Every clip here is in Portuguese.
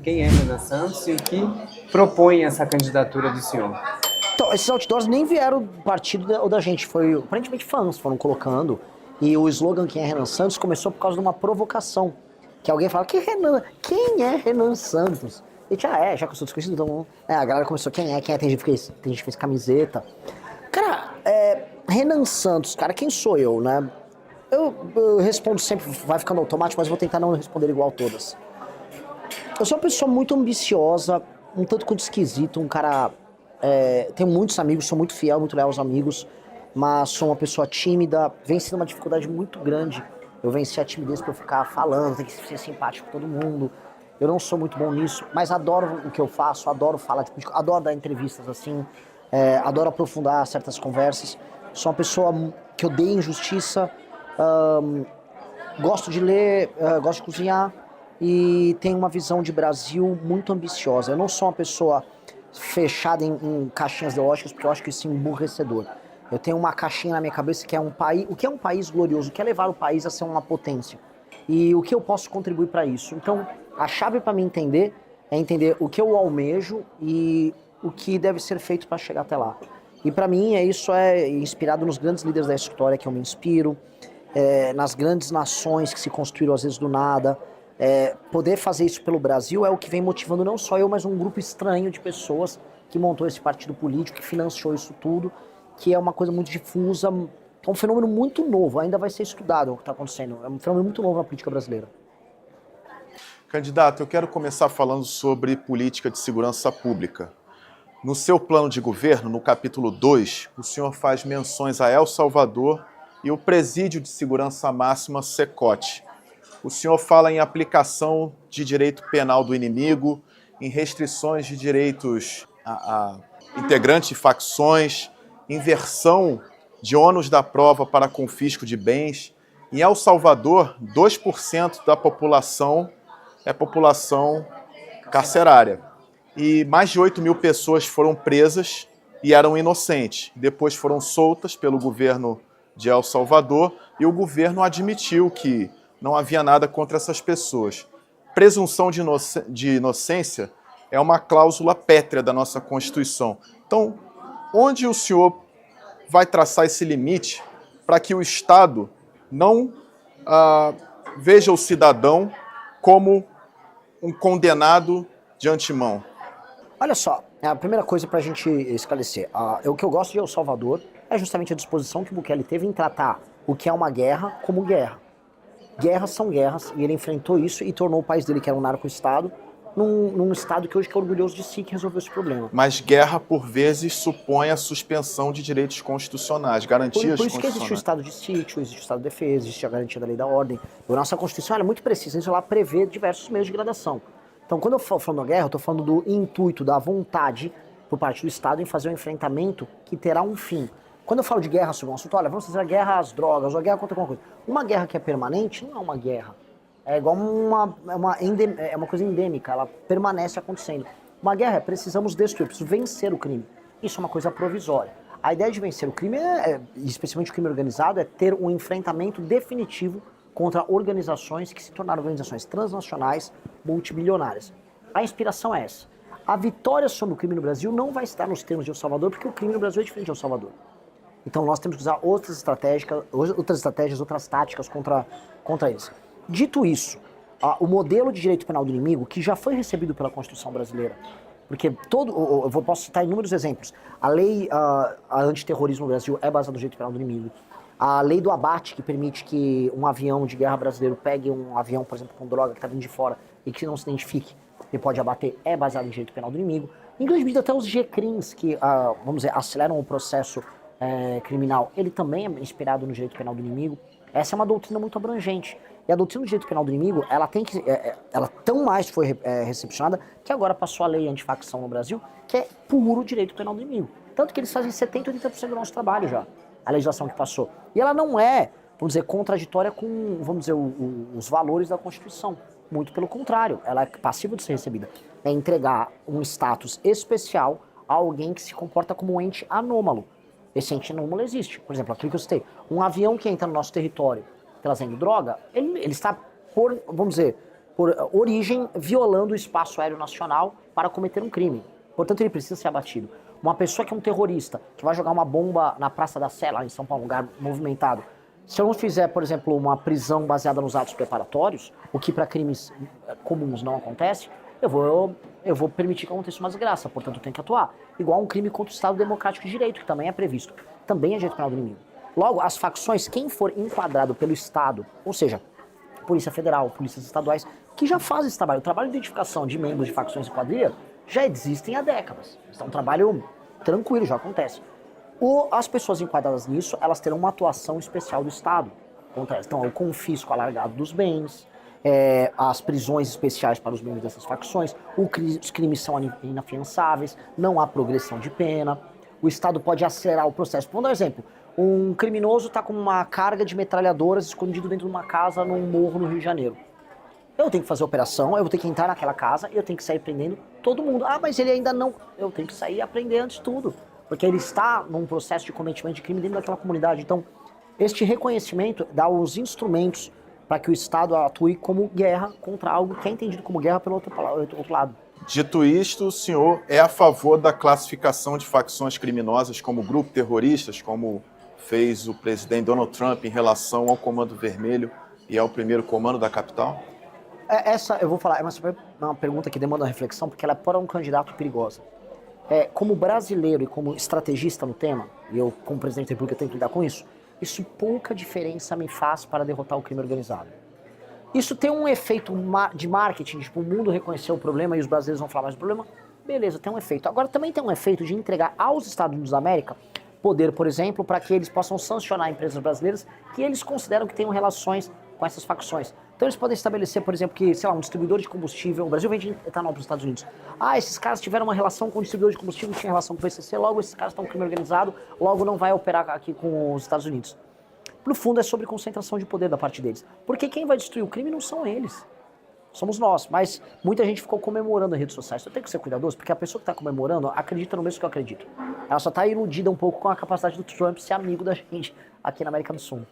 Quem é Renan Santos e o que propõe essa candidatura do senhor? Então, esses outdoors nem vieram do partido ou da gente, foi aparentemente fãs foram colocando. E o slogan Quem é Renan Santos começou por causa de uma provocação. Que alguém falava, quem é Renan Santos? E já que eu sou desconhecido, então... a galera começou, quem é? Tem gente que fez camiseta. Cara, Renan Santos, cara, quem sou eu, né? Eu respondo sempre, vai ficando automático, mas vou tentar não responder igual todas. Eu sou uma pessoa muito ambiciosa, um tanto quanto esquisito, um cara... tenho muitos amigos, sou muito fiel, muito leal aos amigos, mas sou uma pessoa tímida, venci uma dificuldade muito grande. Eu venci a timidez por ficar falando, tem que ser simpático com todo mundo. Eu não sou muito bom nisso, mas adoro o que eu faço, adoro falar de política, adoro dar entrevistas assim, adoro aprofundar certas conversas. Sou uma pessoa que odeia injustiça, gosto de ler, gosto de cozinhar e tenho uma visão de Brasil muito ambiciosa. Eu não sou uma pessoa fechada em caixinhas ideológicas, porque eu acho que isso é emburrecedor. Eu tenho uma caixinha na minha cabeça que é um país, o que é um país glorioso, o que é levar o país a ser uma potência. E o que eu posso contribuir para isso. Então, a chave para mim entender é entender o que eu almejo e o que deve ser feito para chegar até lá. E para mim isso é inspirado nos grandes líderes da história que eu me inspiro, nas grandes nações que se construíram às vezes do nada. Poder fazer isso pelo Brasil é o que vem motivando não só eu, mas um grupo estranho de pessoas que montou esse partido político, que financiou isso tudo, que é uma coisa muito difusa, é um fenômeno muito novo, ainda vai ser estudado o que está acontecendo, é um fenômeno muito novo na política brasileira. Candidato, eu quero começar falando sobre política de segurança pública. No seu plano de governo, no capítulo 2, o senhor faz menções a El Salvador e o Presídio de Segurança Máxima, SECOT. O senhor fala em aplicação de direito penal do inimigo, em restrições de direitos a integrantes de facções, inversão de ônus da prova para confisco de bens. Em El Salvador, 2% da população é população carcerária. E mais de 8 mil pessoas foram presas e eram inocentes. Depois foram soltas pelo governo de El Salvador e o governo admitiu que não havia nada contra essas pessoas. Presunção de inocência é uma cláusula pétrea da nossa Constituição. Então, onde o senhor vai traçar esse limite para que o Estado não veja o cidadão como um condenado de antemão? Olha só, a primeira coisa para a gente esclarecer, o que eu gosto de El Salvador é justamente a disposição que o Bukele teve em tratar o que é uma guerra como guerra. Guerras são guerras, e ele enfrentou isso e tornou o país dele, que era um narco-estado, num estado que hoje é orgulhoso de si, que resolveu esse problema. Mas guerra, por vezes, supõe a suspensão de direitos constitucionais, garantias Por isso que constitucionais. existe o estado de sítio, existe o estado de defesa, existe a garantia da lei da ordem. A nossa Constituição é muito precisa, isso lá prevê diversos meios de gradação. Então, quando eu falo falando da guerra, eu estou falando do intuito, da vontade por parte do Estado em fazer um enfrentamento que terá um fim. Quando eu falo de guerra sobre um assunto, olha, vamos fazer a guerra às drogas, ou a guerra contra alguma coisa. Uma guerra que é permanente não é uma guerra. É igual uma coisa endêmica, ela permanece acontecendo. Uma guerra é precisamos destruir, precisamos vencer o crime. Isso é uma coisa provisória. A ideia de vencer o crime, especialmente o crime organizado, é ter um enfrentamento definitivo contra organizações que se tornaram organizações transnacionais, multibilionárias. A inspiração é essa. A vitória sobre o crime no Brasil não vai estar nos termos de El Salvador, porque o crime no Brasil é diferente de El Salvador. Então nós temos que usar outras estratégias, outras táticas contra eles. Dito isso, o modelo de direito penal do inimigo, que já foi recebido pela Constituição brasileira, porque eu posso citar inúmeros exemplos. A lei antiterrorismo no Brasil é baseada no direito penal do inimigo. A lei do abate, que permite que um avião de guerra brasileiro pegue um avião, por exemplo, com droga que está vindo de fora e que não se identifique e pode abater, é baseado no direito penal do inimigo. Em grande medida, até os GCRIMs, que, vamos dizer, aceleram o processo criminal, ele também é inspirado no direito penal do inimigo. Essa é uma doutrina muito abrangente. E a doutrina do direito penal do inimigo, ela tão mais foi recepcionada que agora passou a lei antifacção no Brasil, que é puro direito penal do inimigo. Tanto que eles fazem 70%, 80% do nosso trabalho já, a legislação que passou. E ela não é, vamos dizer, contraditória com, vamos dizer, os valores da Constituição. Muito pelo contrário, ela é passível de ser recebida. É entregar um status especial a alguém que se comporta como um ente anômalo. Esse ente anômalo existe. Por exemplo, aquilo que eu citei, um avião que entra no nosso território trazendo droga, ele está, vamos dizer, por origem, violando o espaço aéreo nacional para cometer um crime. Portanto, ele precisa ser abatido. Uma pessoa que é um terrorista, que vai jogar uma bomba na Praça da Sé, lá em São Paulo, um lugar movimentado, se eu não fizer, por exemplo, uma prisão baseada nos atos preparatórios, o que para crimes comuns não acontece, eu vou permitir que aconteça uma desgraça, portanto eu tenho que atuar. Igual um crime contra o Estado Democrático de Direito, que também é previsto. Também é direito penal do inimigo. Logo, as facções, quem for enquadrado pelo Estado, ou seja, Polícia Federal, polícias estaduais, que já fazem esse trabalho. O trabalho de identificação de membros de facções e quadrilha já existem há décadas. Então é um trabalho tranquilo, já acontece. As pessoas enquadradas nisso, elas terão uma atuação especial do Estado. Então, o confisco alargado dos bens, as prisões especiais para os membros dessas facções, os crimes são inafiançáveis, não há progressão de pena, o Estado pode acelerar o processo. Vamos dar um exemplo. Um criminoso está com uma carga de metralhadoras escondido dentro de uma casa num morro no Rio de Janeiro. Eu tenho que fazer a operação, eu vou ter que entrar naquela casa e eu tenho que sair prendendo todo mundo. Ah, mas ele ainda não... Eu tenho que sair e aprender antes de tudo. Porque ele está num processo de cometimento de crime dentro daquela comunidade. Então, este reconhecimento dá os instrumentos para que o Estado atue como guerra contra algo que é entendido como guerra pelo outro lado. Dito isto, o senhor é a favor da classificação de facções criminosas como grupo terroristas, como fez o presidente Donald Trump em relação ao Comando Vermelho e ao primeiro comando da capital? Essa, eu vou falar, é uma pergunta que demanda uma reflexão, porque ela é para um candidato perigosa. Como brasileiro e como estrategista no tema, e eu como presidente da República tenho que lidar com isso pouca diferença me faz para derrotar o crime organizado. Isso tem um efeito de marketing, tipo, o mundo reconheceu o problema e os brasileiros vão falar mais do problema, beleza, tem um efeito. Agora também tem um efeito de entregar aos Estados Unidos da América poder, por exemplo, para que eles possam sancionar empresas brasileiras que eles consideram que tenham relações com essas facções. Então eles podem estabelecer, por exemplo, que, sei lá, um distribuidor de combustível, o Brasil vende etanol para os Estados Unidos. Ah, esses caras tiveram uma relação com o distribuidor de combustível, tinha relação com o PCC, logo esses caras estão com crime organizado, logo não vai operar aqui com os Estados Unidos. No fundo é sobre concentração de poder da parte deles. Porque quem vai destruir o crime não são eles. Somos nós. Mas muita gente ficou comemorando nas redes sociais. Eu tenho que ser cuidadoso, porque a pessoa que está comemorando acredita no mesmo que eu acredito. Ela só está iludida um pouco com a capacidade do Trump ser amigo da gente aqui na América do Sul.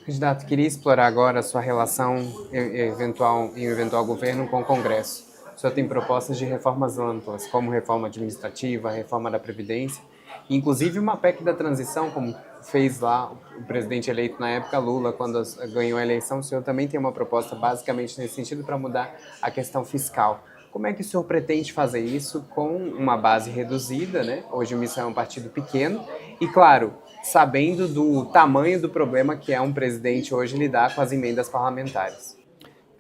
Candidato, queria explorar agora a sua relação em um eventual governo com o Congresso. O senhor tem propostas de reformas amplas, como reforma administrativa, reforma da Previdência, inclusive uma PEC da transição, como fez lá o presidente eleito na época, Lula, quando ganhou a eleição. O senhor também tem uma proposta basicamente nesse sentido para mudar a questão fiscal. Como é que o senhor pretende fazer isso com uma base reduzida, né? Hoje o Missão é um partido pequeno e, claro, sabendo do tamanho do problema que é um presidente hoje lidar com as emendas parlamentares.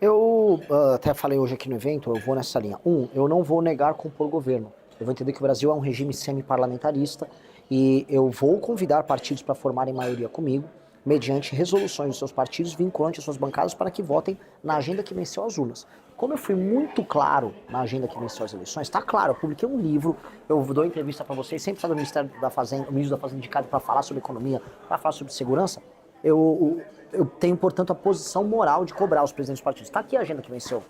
Eu até falei hoje aqui no evento, eu vou nessa linha. Eu não vou negar compor governo. Eu vou entender que o Brasil é um regime semi-parlamentarista e eu vou convidar partidos para formarem maioria comigo, mediante resoluções dos seus partidos vinculantes às suas bancadas para que votem na agenda que venceu as urnas. Como eu fui muito claro na agenda que venceu as eleições, está claro, eu publiquei um livro, eu dou entrevista para vocês, sempre está no Ministério da Fazenda, o ministro da Fazenda indicado para falar sobre economia, para falar sobre segurança, eu tenho, portanto, a posição moral de cobrar os presidentes dos partidos. Está aqui a agenda que venceu.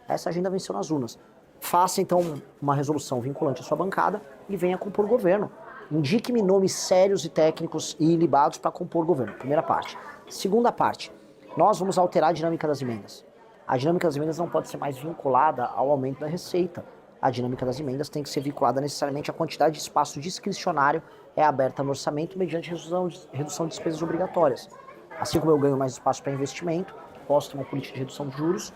Essa agenda venceu nas urnas. Faça, então, uma resolução vinculante à sua bancada e venha compor governo. Indique-me nomes sérios e técnicos e ilibados para compor governo. Primeira parte. Segunda parte. Nós vamos alterar a dinâmica das emendas. A dinâmica das emendas não pode ser mais vinculada ao aumento da receita. A dinâmica das emendas tem que ser vinculada necessariamente à quantidade de espaço discricionário aberta no orçamento mediante redução de despesas obrigatórias. Assim como eu ganho mais espaço para investimento, posso ter uma política de redução de juros,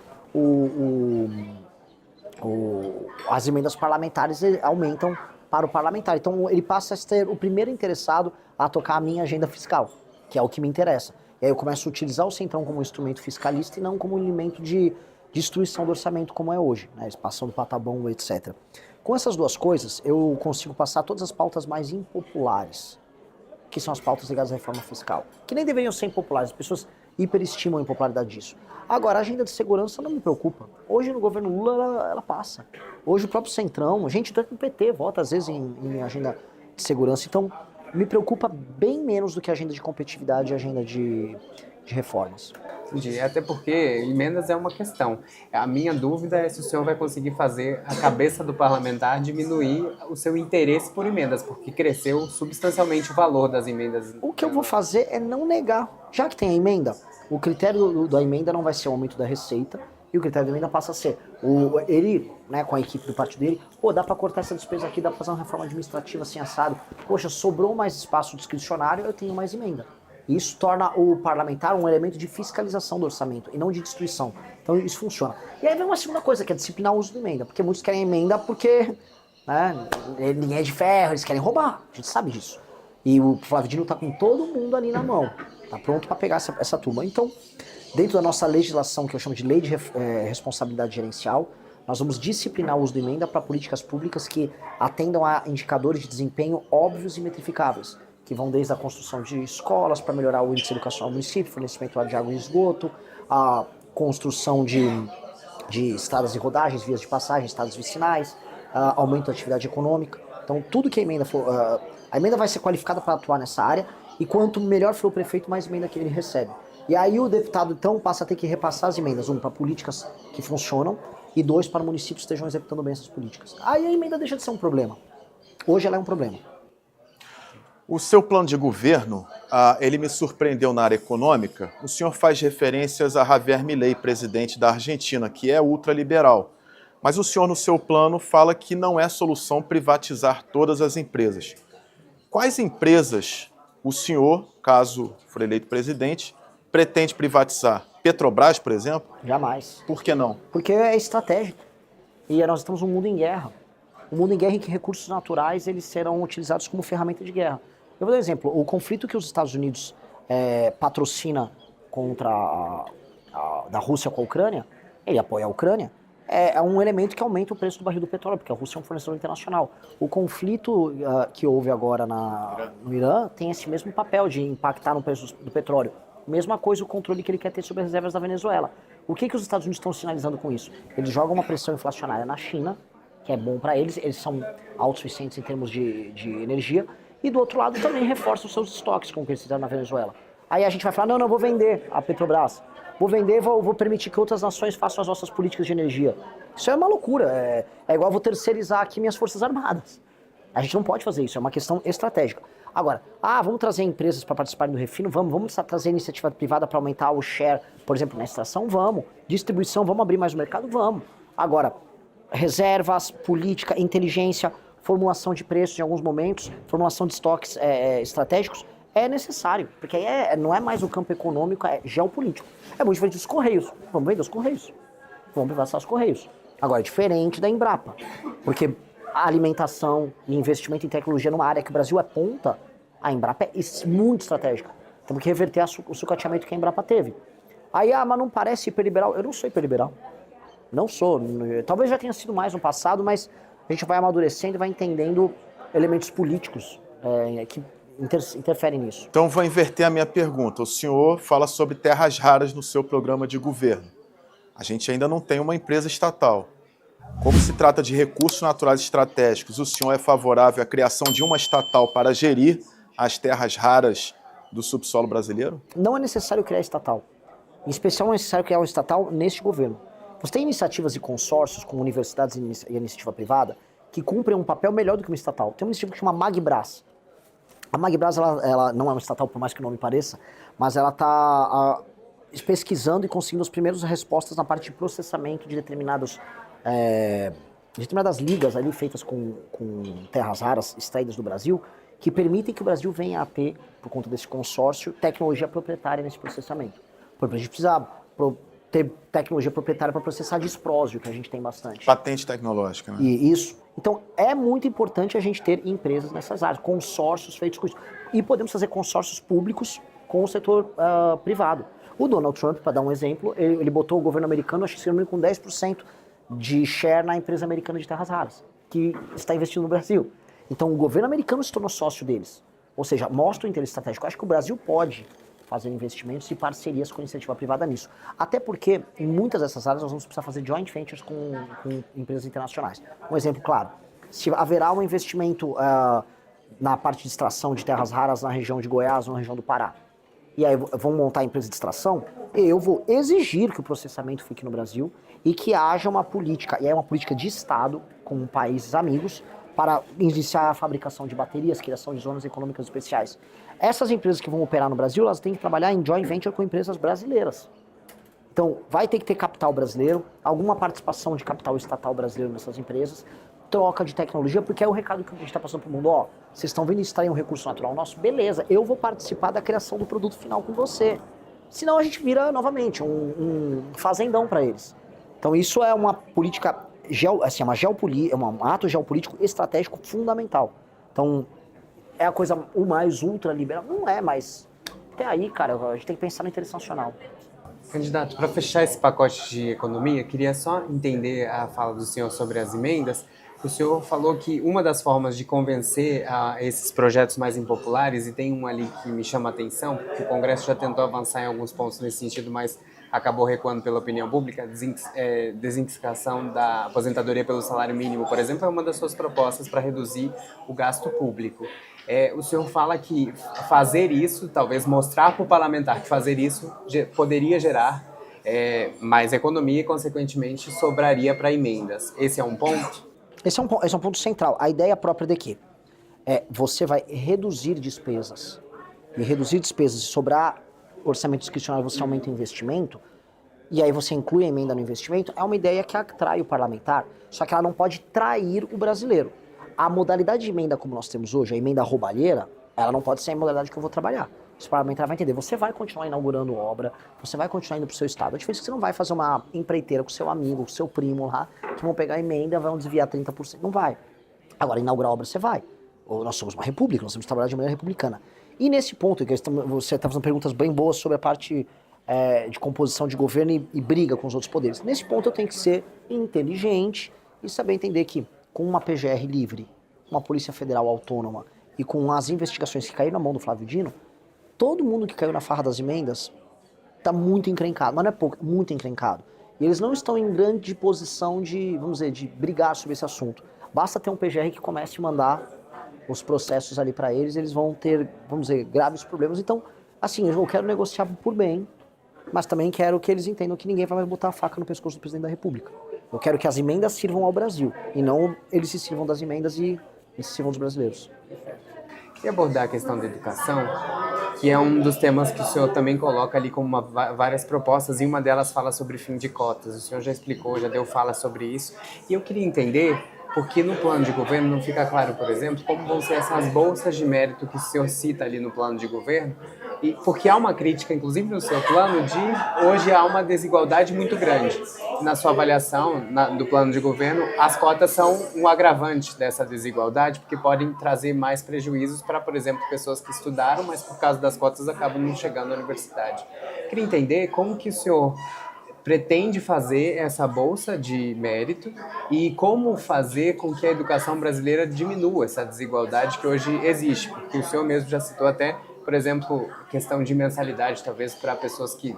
as emendas parlamentares aumentam para o parlamentar. Então ele passa a ser o primeiro interessado a tocar a minha agenda fiscal, que é o que me interessa. E aí eu começo a utilizar o Centrão como instrumento fiscalista e não como um elemento de destruição do orçamento como é hoje, né? Expansão do patabom, etc. Com essas duas coisas, eu consigo passar todas as pautas mais impopulares, que são as pautas ligadas à reforma fiscal, que nem deveriam ser impopulares, as pessoas hiperestimam a impopularidade disso. Agora, a agenda de segurança não me preocupa. Hoje, no governo Lula, ela passa. Hoje, o próprio Centrão, gente do PT vota, às vezes, em agenda de segurança. Então, me preocupa bem menos do que a agenda de competitividade e a agenda de reformas. Entendi. Até porque emendas é uma questão. A minha dúvida é se o senhor vai conseguir fazer a cabeça do parlamentar diminuir o seu interesse por emendas, porque cresceu substancialmente o valor das emendas. O que eu vou fazer é não negar. Já que tem a emenda, o critério da emenda não vai ser o aumento da receita E o critério da emenda passa a ser, ele, né, com a equipe do partido dele, dá para cortar essa despesa aqui, dá para fazer uma reforma administrativa assim assado. Poxa, sobrou mais espaço discricionário, eu tenho mais emenda. E isso torna o parlamentar um elemento de fiscalização do orçamento e não de destruição. Então isso funciona. E aí vem uma segunda coisa, que é disciplinar o uso da emenda. Porque muitos querem emenda porque, né, ninguém é de ferro, eles querem roubar. A gente sabe disso. E o Flávio Dino tá com todo mundo ali na mão. Tá pronto para pegar essa turma. Então, dentro da nossa legislação, que eu chamo de Lei de Responsabilidade Gerencial, nós vamos disciplinar o uso da emenda para políticas públicas que atendam a indicadores de desempenho óbvios e metrificáveis, que vão desde a construção de escolas para melhorar o índice educacional do município, fornecimento de água e esgoto, a construção de estradas de rodagens, vias de passagem, estradas vicinais, aumento da atividade econômica. Então, tudo que a emenda for... a emenda vai ser qualificada para atuar nessa área, e quanto melhor for o prefeito, mais emenda que ele recebe. E aí o deputado, então, passa a ter que repassar as emendas, para políticas que funcionam, e 2, para municípios que estejam executando bem essas políticas. Aí a emenda deixa de ser um problema. Hoje ela é um problema. O seu plano de governo, ele me surpreendeu na área econômica. O senhor faz referências a Javier Milei, presidente da Argentina, que é ultraliberal. Mas o senhor, no seu plano, fala que não é solução privatizar todas as empresas. Quais empresas o senhor, caso for eleito presidente, pretende privatizar? Petrobras, por exemplo? Jamais. Por que não? Porque é estratégico. E nós estamos num mundo em guerra. Um mundo em guerra em que recursos naturais eles serão utilizados como ferramenta de guerra. Eu vou dar um exemplo. O conflito que os Estados Unidos patrocina contra da Rússia com a Ucrânia, ele apoia a Ucrânia, é um elemento que aumenta o preço do barril do petróleo, porque a Rússia é um fornecedor internacional. O conflito que houve agora no Irã tem esse mesmo papel de impactar no preço do petróleo. Mesma coisa o controle que ele quer ter sobre as reservas da Venezuela. O que os Estados Unidos estão sinalizando com isso? Eles jogam uma pressão inflacionária na China, que é bom para eles são autossuficientes em termos de energia, e do outro lado também reforçam os seus estoques, como que eles fizeram na Venezuela. Aí a gente vai falar, não, vou vender a Petrobras, vou permitir que outras nações façam as nossas políticas de energia. Isso é uma loucura, é igual vou terceirizar aqui minhas forças armadas. A gente não pode fazer isso, é uma questão estratégica. Agora, vamos trazer empresas para participarem do refino? Vamos trazer iniciativa privada para aumentar o share, por exemplo, na extração? Vamos. Distribuição, vamos abrir mais o mercado? Vamos. Agora, reservas, política, inteligência, formulação de preços em alguns momentos, formulação de estoques estratégicos, é necessário, porque aí não é mais o campo econômico, é geopolítico. É muito diferente dos Correios. Vamos vender os Correios. Vamos privatizar os Correios. Agora, é diferente da Embrapa, porque a alimentação e investimento em tecnologia numa área que o Brasil é ponta, a Embrapa é muito estratégica. Temos que reverter o sucateamento que a Embrapa teve. Aí, mas não parece hiperliberal. Eu não sou hiperliberal. Não sou. Talvez já tenha sido mais no passado, mas a gente vai amadurecendo e vai entendendo elementos políticos que interferem nisso. Então, vou inverter a minha pergunta. O senhor fala sobre terras raras no seu programa de governo. A gente ainda não tem uma empresa estatal. Como se trata de recursos naturais estratégicos, o senhor é favorável à criação de uma estatal para gerir as terras raras do subsolo brasileiro? Não é necessário criar estatal. Em especial, não é necessário criar uma estatal neste governo. Você tem iniciativas e consórcios com universidades e iniciativa privada que cumprem um papel melhor do que uma estatal. Tem uma iniciativa que chama Magbras. A Magbras ela não é uma estatal, por mais que o nome pareça, mas ela está pesquisando e conseguindo as primeiras respostas na parte de processamento de determinadas ligas ali feitas com terras raras extraídas do Brasil, que permitem que o Brasil venha a ter, por conta desse consórcio, tecnologia proprietária nesse processamento. Por exemplo, a gente precisa ter tecnologia proprietária para processar disprósio, que a gente tem bastante. Patente tecnológica, né? E isso. Então, é muito importante a gente ter empresas nessas áreas, consórcios feitos com isso. E podemos fazer consórcios públicos com o setor privado. O Donald Trump, para dar um exemplo, ele botou o governo americano, acho que se não me engano, com 10% de share na empresa americana de terras raras, que está investindo no Brasil. Então, o governo americano se tornou sócio deles. Ou seja, mostra o interesse estratégico. Eu acho que o Brasil pode fazer investimentos e parcerias com a iniciativa privada nisso. Até porque, em muitas dessas áreas, nós vamos precisar fazer joint ventures com empresas internacionais. Um exemplo claro, se haverá um investimento na parte de extração de terras raras na região de Goiás ou na região do Pará, e aí vão montar a empresa de extração, eu vou exigir que o processamento fique no Brasil e que haja uma política, e é uma política de Estado, com países amigos, para iniciar a fabricação de baterias, criação de zonas econômicas especiais. Essas empresas que vão operar no Brasil, elas têm que trabalhar em joint venture com empresas brasileiras. Então, vai ter que ter capital brasileiro, alguma participação de capital estatal brasileiro nessas empresas, troca de tecnologia, porque é o recado que a gente está passando para o mundo. Ó, vocês estão vendo extrair um recurso natural nosso? Beleza, eu vou participar da criação do produto final com você. Senão a gente vira, novamente, um fazendão para eles. Então, isso é uma política, um ato geopolítico estratégico fundamental. Então, é a coisa o mais ultraliberal? Não é, mas até aí, cara, a gente tem que pensar no interesse nacional. Candidato, para fechar esse pacote de economia, queria só entender a fala do senhor sobre as emendas. O senhor falou que uma das formas de convencer a esses projetos mais impopulares, e tem um ali que me chama a atenção, porque o Congresso já tentou avançar em alguns pontos nesse sentido, mas acabou recuando pela opinião pública, desindexação da aposentadoria pelo salário mínimo, por exemplo, é uma das suas propostas para reduzir o gasto público. O senhor fala que fazer isso, talvez mostrar para o parlamentar que fazer isso poderia gerar mais economia e, consequentemente, sobraria para emendas. Esse é um ponto? Esse é um ponto central. A ideia própria de quê? Você vai reduzir despesas. E reduzir despesas e sobrar orçamento discricionário, você aumenta o investimento, e aí você inclui a emenda no investimento, é uma ideia que atrai o parlamentar, só que ela não pode trair o brasileiro. A modalidade de emenda como nós temos hoje, a emenda roubalheira, ela não pode ser a modalidade que eu vou trabalhar. O parlamentar vai entender, você vai continuar inaugurando obra, você vai continuar indo pro seu estado. A diferença é que você não vai fazer uma empreiteira com seu amigo, com seu primo lá, que vão pegar a emenda e vão desviar 30%. Não vai. Agora, inaugurar obra você vai. Ou nós somos uma república, nós temos que trabalhar de maneira republicana. E nesse ponto, que você está fazendo perguntas bem boas sobre a parte de composição de governo e briga com os outros poderes. Nesse ponto eu tenho que ser inteligente e saber entender que com uma PGR livre, uma Polícia Federal autônoma e com as investigações que caíram na mão do Flávio Dino, todo mundo que caiu na farra das emendas está muito encrencado, mas não é pouco, muito encrencado. E eles não estão em grande posição de, vamos dizer, de brigar sobre esse assunto. Basta ter um PGR que comece a mandar os processos ali para eles, eles vão ter, vamos dizer, graves problemas. Então, assim, eu quero negociar por bem, mas também quero que eles entendam que ninguém vai mais botar a faca no pescoço do presidente da República. Eu quero que as emendas sirvam ao Brasil, e não eles se sirvam das emendas e se sirvam dos brasileiros. Queria abordar a questão da educação, que é um dos temas que o senhor também coloca ali como várias propostas, e uma delas fala sobre fim de cotas. O senhor já explicou, já deu fala sobre isso, e eu queria entender porque no plano de governo não fica claro, por exemplo, como vão ser essas bolsas de mérito que o senhor cita ali no plano de governo, e porque há uma crítica, inclusive no seu plano, de hoje há uma desigualdade muito grande. Na sua avaliação do plano de governo, as cotas são um agravante dessa desigualdade, porque podem trazer mais prejuízos para, por exemplo, pessoas que estudaram, mas por causa das cotas acabam não chegando à universidade. Queria entender como que o senhor pretende fazer essa bolsa de mérito e como fazer com que a educação brasileira diminua essa desigualdade que hoje existe, porque o senhor mesmo já citou até, por exemplo, questão de mensalidade, talvez para pessoas que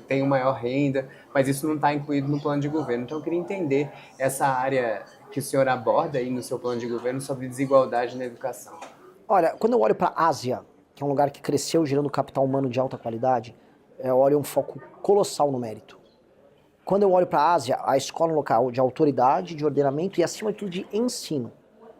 têm maior renda, mas isso não está incluído no plano de governo. Então eu queria entender essa área que o senhor aborda aí no seu plano de governo sobre desigualdade na educação. Olha, quando eu olho para a Ásia, que é um lugar que cresceu gerando capital humano de alta qualidade, eu olho um foco colossal no mérito. Quando eu olho para a Ásia, a escola é um local de autoridade, de ordenamento e, acima de tudo, de ensino.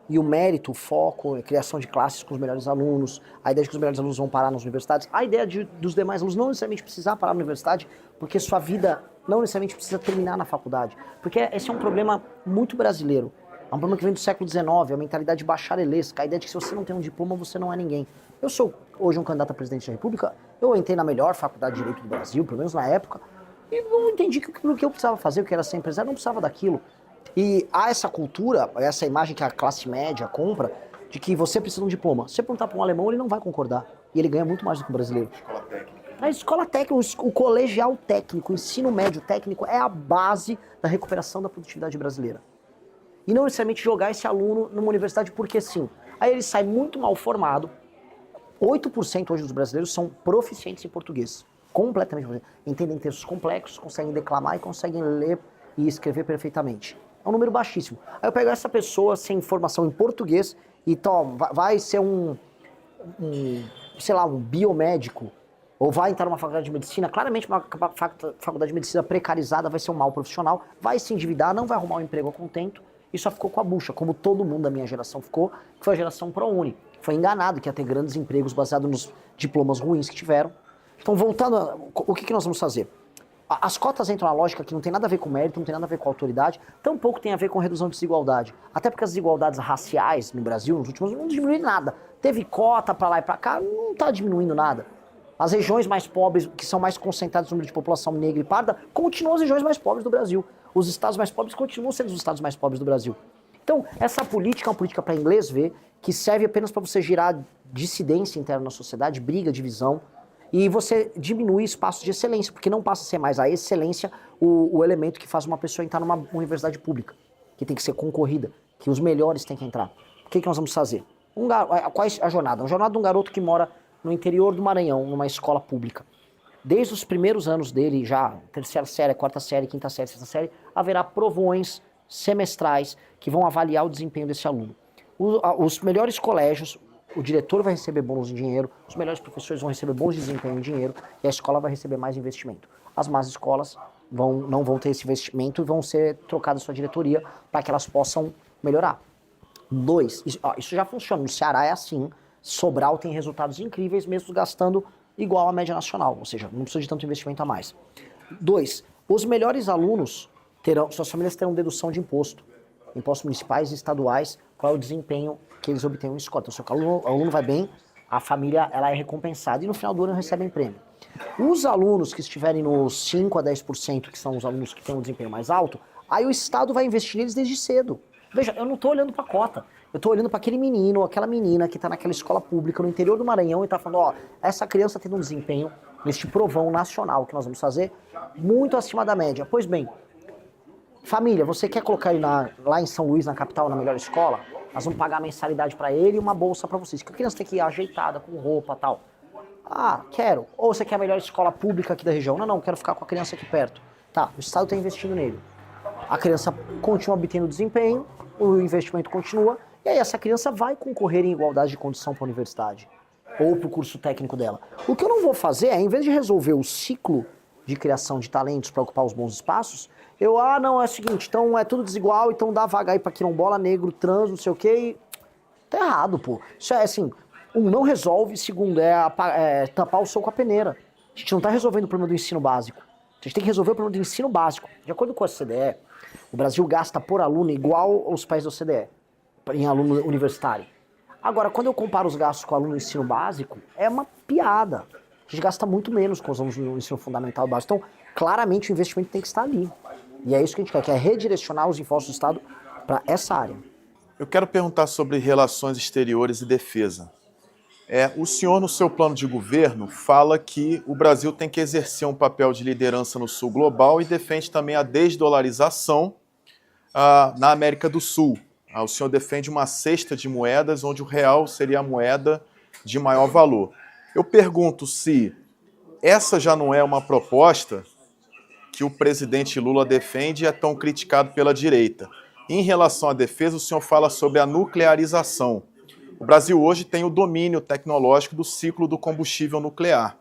E o mérito, o foco, a criação de classes com os melhores alunos, a ideia de que os melhores alunos vão parar nas universidades, a ideia dos demais alunos não necessariamente precisar parar na universidade, porque sua vida não necessariamente precisa terminar na faculdade. Porque esse é um problema muito brasileiro. É um problema que vem do século XIX, a mentalidade bacharelesca, a ideia de que se você não tem um diploma, você não é ninguém. Eu sou hoje um candidato a presidente da República, eu entrei na melhor faculdade de Direito do Brasil, pelo menos na época, e não entendi que o que eu precisava fazer, o que era ser empresário, não precisava daquilo. E há essa cultura, essa imagem que a classe média compra, de que você precisa de um diploma. Se você perguntar para um alemão, ele não vai concordar. E ele ganha muito mais do que o brasileiro. Escola técnica. A escola técnica, o colegial técnico, o ensino médio técnico é a base da recuperação da produtividade brasileira. E não necessariamente jogar esse aluno numa universidade porque sim. Aí ele sai muito mal formado. 8% hoje dos brasileiros são proficientes em português. Completamente. Entendem textos complexos, conseguem declamar e conseguem ler e escrever perfeitamente. É um número baixíssimo. Aí eu pego essa pessoa sem formação em português e vai ser sei lá, um biomédico, ou vai entrar numa faculdade de medicina, claramente uma faculdade de medicina precarizada, vai ser um mau profissional, vai se endividar, não vai arrumar um emprego a contento, e só ficou com a bucha, como todo mundo da minha geração ficou, que foi a geração ProUni. Foi enganado que ia ter grandes empregos baseados nos diplomas ruins que tiveram. Então, voltando, o que nós vamos fazer? As cotas entram na lógica que não tem nada a ver com mérito, não tem nada a ver com autoridade, tampouco tem a ver com redução de desigualdade. Até porque as desigualdades raciais no Brasil, nos últimos anos, não diminuíram nada. Teve cota pra lá e pra cá, não tá diminuindo nada. As regiões mais pobres, que são mais concentradas no número de população negra e parda, continuam as regiões mais pobres do Brasil. Os estados mais pobres continuam sendo os estados mais pobres do Brasil. Então, essa política é uma política para inglês ver, que serve apenas para você gerar dissidência interna na sociedade, briga, divisão, e você diminui espaços de excelência, porque não passa a ser mais a excelência o elemento que faz uma pessoa entrar numa universidade pública, que tem que ser concorrida, que os melhores têm que entrar. O que nós vamos fazer? Qual é a jornada? A jornada de um garoto que mora no interior do Maranhão, numa escola pública. Desde os primeiros anos dele, já terceira série, quarta série, quinta série, sexta série, haverá provões semestrais que vão avaliar o desempenho desse aluno. Os melhores colégios, o diretor vai receber bônus em dinheiro, os melhores professores vão receber bônus de desempenho em dinheiro e a escola vai receber mais investimento. As más escolas não vão ter esse investimento e vão ser trocadas sua diretoria para que elas possam melhorar. 2, isso já funciona, no Ceará é assim, Sobral tem resultados incríveis mesmo gastando igual à média nacional, ou seja, não precisa de tanto investimento a mais. 2, os melhores alunos suas famílias terão dedução de impostos municipais e estaduais, qual é o desempenho que eles obtêm em escola. Então, se o aluno vai bem, a família ela é recompensada e no final do ano recebem prêmio. Os alunos que estiverem nos 5 a 10%, que são os alunos que têm um desempenho mais alto, aí o Estado vai investir neles desde cedo. Veja, eu não estou olhando para a cota, eu estou olhando para aquele menino ou aquela menina que está naquela escola pública no interior do Maranhão e está falando, ó, essa criança tendo um desempenho neste provão nacional que nós vamos fazer, muito acima da média. Pois bem, família, você quer colocar ele lá em São Luís, na capital, na melhor escola? Nós vamos pagar a mensalidade para ele e uma bolsa para vocês. Que a criança tem que ir ajeitada, com roupa e tal. Ah, quero. Ou você quer a melhor escola pública aqui da região? Não, quero ficar com a criança aqui perto. Tá, o Estado está investindo nele. A criança continua obtendo desempenho, o investimento continua, e aí essa criança vai concorrer em igualdade de condição para a universidade. Ou para o curso técnico dela. O que eu não vou fazer é, em vez de resolver o ciclo de criação de talentos para ocupar os bons espaços, não, é o seguinte, então é tudo desigual, então dá vaga aí pra quilombola, negro, trans, não sei o quê. Tá errado, pô. Isso é assim, não resolve, segundo, tapar o sol com a peneira. A gente não tá resolvendo o problema do ensino básico. A gente tem que resolver o problema do ensino básico. De acordo com a OCDE, o Brasil gasta por aluno igual aos países da OCDE, em aluno universitário. Agora, quando eu comparo os gastos com o aluno no ensino básico, é uma piada. A gente gasta muito menos com os alunos no ensino fundamental básico. Então, claramente o investimento tem que estar ali. E é isso que a gente quer é redirecionar os impostos do Estado para essa área. Eu quero perguntar sobre relações exteriores e defesa. O senhor, no seu plano de governo, fala que o Brasil tem que exercer um papel de liderança no sul global e defende também a desdolarização na América do Sul. O senhor defende uma cesta de moedas onde o real seria a moeda de maior valor. Eu pergunto se essa já não é uma proposta que o presidente Lula defende e é tão criticado pela direita. Em relação à defesa, o senhor fala sobre a nuclearização. O Brasil hoje tem o domínio tecnológico do ciclo do combustível nuclear.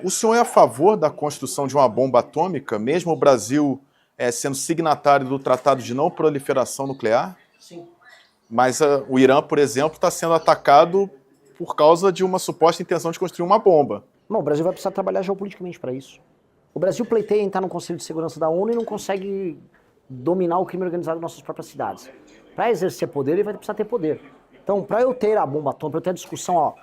O senhor é a favor da construção de uma bomba atômica, mesmo o Brasil sendo signatário do Tratado de Não Proliferação Nuclear? Sim. Mas o Irã, por exemplo, está sendo atacado por causa de uma suposta intenção de construir uma bomba. Não, o Brasil vai precisar trabalhar geopoliticamente para isso. O Brasil pleiteia entrar no Conselho de Segurança da ONU e não consegue dominar o crime organizado nas nossas próprias cidades. Para exercer poder, ele vai precisar ter poder. Então, para eu ter a bomba atômica, para eu ter a discussão,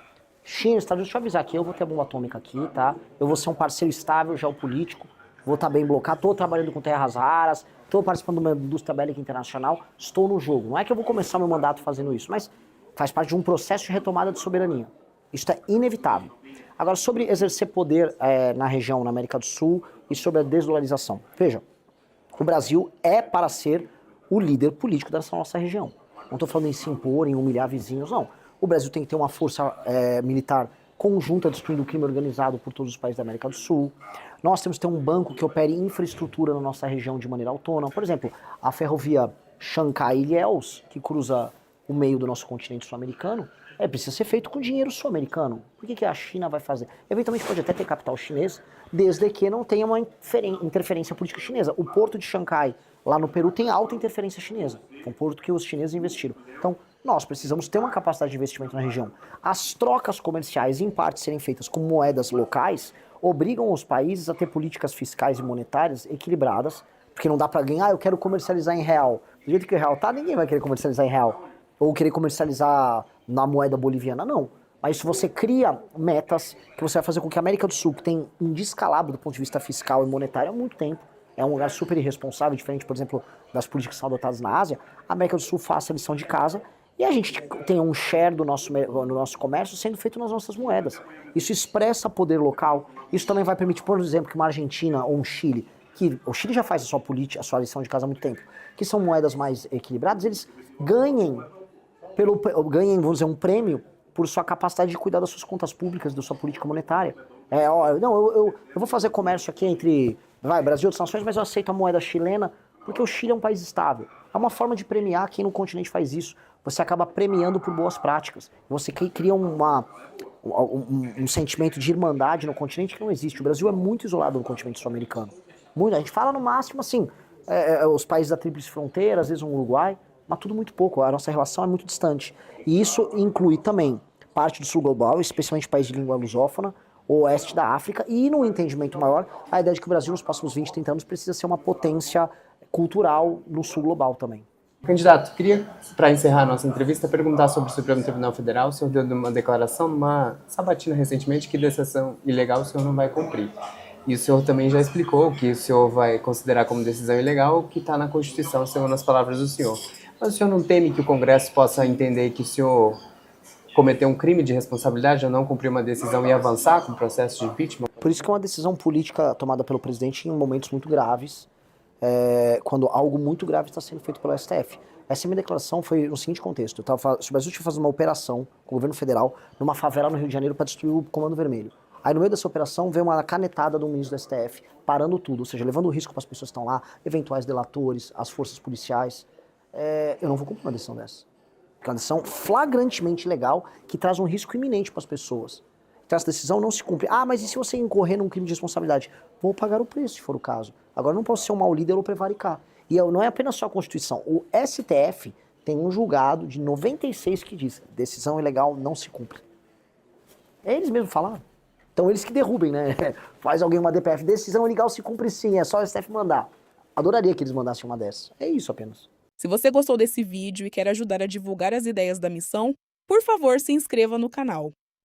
China, Estados Unidos, deixa eu avisar aqui, eu vou ter a bomba atômica aqui, tá? Eu vou ser um parceiro estável, geopolítico, vou estar bem blocado, estou trabalhando com terras raras, estou participando de uma indústria bélica internacional, estou no jogo. Não é que eu vou começar meu mandato fazendo isso, mas faz parte de um processo de retomada de soberania. Isso é inevitável. Agora, sobre exercer poder na região, na América do Sul, e sobre a desdolarização. Veja, o Brasil é para ser o líder político dessa nossa região. Não estou falando em se impor, em humilhar vizinhos, não. O Brasil tem que ter uma força militar conjunta destruindo o crime organizado por todos os países da América do Sul. Nós temos que ter um banco que opere infraestrutura na nossa região de maneira autônoma. Por exemplo, a ferrovia Xangai-Ilhéus, que cruza o meio do nosso continente sul-americano, Precisa ser feito com dinheiro sul-americano. Por que a China vai fazer? Eventualmente pode até ter capital chinês, desde que não tenha uma interferência política chinesa. O porto de Xangai, lá no Peru, tem alta interferência chinesa. É um porto que os chineses investiram. Então, nós precisamos ter uma capacidade de investimento na região. As trocas comerciais, em parte, serem feitas com moedas locais, obrigam os países a ter políticas fiscais e monetárias equilibradas, porque não dá para ganhar, eu quero comercializar em real. Do jeito que o real tá, ninguém vai querer comercializar em real. Ou querer comercializar na moeda boliviana, não. Mas se você cria metas que você vai fazer com que a América do Sul, que tem um descalabro do ponto de vista fiscal e monetário há muito tempo, é um lugar super irresponsável, diferente, por exemplo, das políticas que são adotadas na Ásia, a América do Sul faça a lição de casa e a gente tem um share do nosso comércio sendo feito nas nossas moedas. Isso expressa poder local, isso também vai permitir, por exemplo, que uma Argentina ou um Chile, que o Chile já faz a sua lição de casa há muito tempo, que são moedas mais equilibradas, eles ganhem, vamos dizer, um prêmio por sua capacidade de cuidar das suas contas públicas, da sua política monetária. Eu vou fazer comércio aqui entre Brasil e outras nações, mas eu aceito a moeda chilena porque o Chile é um país estável. É uma forma de premiar quem no continente faz isso. Você acaba premiando por boas práticas. Você cria um sentimento de irmandade no continente que não existe. O Brasil é muito isolado no continente sul-americano. A gente fala no máximo assim, os países da Tríplice Fronteira, às vezes um Uruguai, mas tudo muito pouco. A nossa relação é muito distante. E isso inclui também parte do sul global, especialmente países de língua lusófona, o oeste da África, e no entendimento maior, a ideia de que o Brasil nos próximos 20, 30 anos precisa ser uma potência cultural no sul global também. Candidato, queria, para encerrar a nossa entrevista, perguntar sobre o Supremo Tribunal Federal. O senhor deu uma declaração, numa sabatina recentemente, que decisão ilegal o senhor não vai cumprir. E o senhor também já explicou que o senhor vai considerar como decisão ilegal o que está na Constituição, segundo as palavras do senhor. Mas o senhor não teme que o Congresso possa entender que o senhor cometeu um crime de responsabilidade ao não cumprir uma decisão e avançar com o processo de impeachment? Por isso que é uma decisão política tomada pelo presidente em momentos muito graves, quando algo muito grave está sendo feito pelo STF. Essa minha declaração foi no seguinte contexto: o Brasil tinha fazendo uma operação com o governo federal numa favela no Rio de Janeiro para destruir o Comando Vermelho. Aí no meio dessa operação veio uma canetada do ministro do STF, parando tudo, ou seja, levando o risco para as pessoas que estão lá, eventuais delatores, as forças policiais. Eu não vou cumprir uma decisão dessa. É uma decisão flagrantemente ilegal que traz um risco iminente para as pessoas. Então essa decisão não se cumpre. Mas e se você incorrer num crime de responsabilidade? Vou pagar o preço, se for o caso. Agora, não posso ser um mau líder ou prevaricar. E não é apenas só a Constituição. O STF tem um julgado de 96 que diz: decisão ilegal não se cumpre. Eles mesmos falaram. Então eles que derrubem, né? Faz alguém uma DPF, decisão ilegal se cumpre sim, é só o STF mandar. Adoraria que eles mandassem uma dessas. É isso apenas. Se você gostou desse vídeo e quer ajudar a divulgar as ideias da missão, por favor, se inscreva no canal.